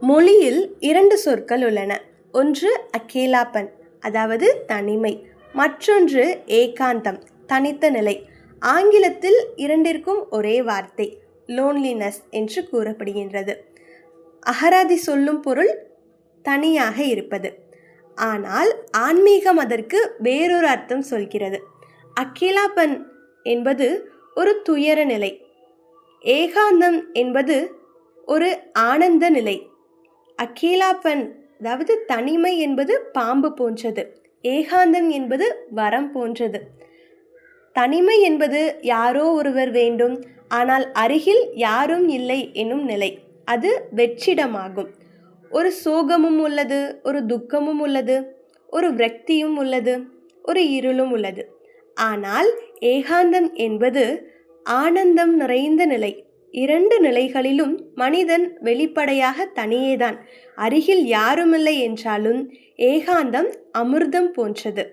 மொழியில் இரண்டு சொற்கள் உள்ளன. ஒன்று அகேலாப்பன், அதாவது தனிமை. மற்றொன்று ஏகாந்தம், தனித்த நிலை. ஆங்கிலத்தில் இரண்டிற்கும் ஒரே வார்த்தை லோன்லினஸ் என்று கூறப்படுகின்றது. அகராதி சொல்லும் பொருள் தனியாக இருப்பது. ஆனால் ஆன்மீகம் அதற்கு வேறொரு அர்த்தம் சொல்கிறது. அகேலாப்பன் என்பது ஒரு துயர நிலை. ஏகாந்தம் என்பது ஒரு ஆனந்த நிலை. அகேலாப்பன் அதாவது தனிமை என்பது பாம்பு போன்றது. ஏகாந்தம் என்பது வரம் போன்றது. தனிமை என்பது யாரோ ஒருவர் வேண்டும், ஆனால் அருகில் யாரும் இல்லை என்னும் நிலை. அது வெற்றிடமாகும். ஒரு சோகமும் உள்ளது, ஒரு துக்கமும் உள்ளது, ஒரு விரக்தியும் உள்ளது, ஒரு இருளும் உள்ளது. ஆனால் ஏகாந்தம் என்பது ஆனந்தம் நிறைந்த நிலை. இரண்டு நிலைகளிலும் மனிதன் வெளிப்படையாக தனியேதான். அருகில் யாருமில்லை என்றாலும் ஏகாந்தம் அமிர்தம் போன்றது.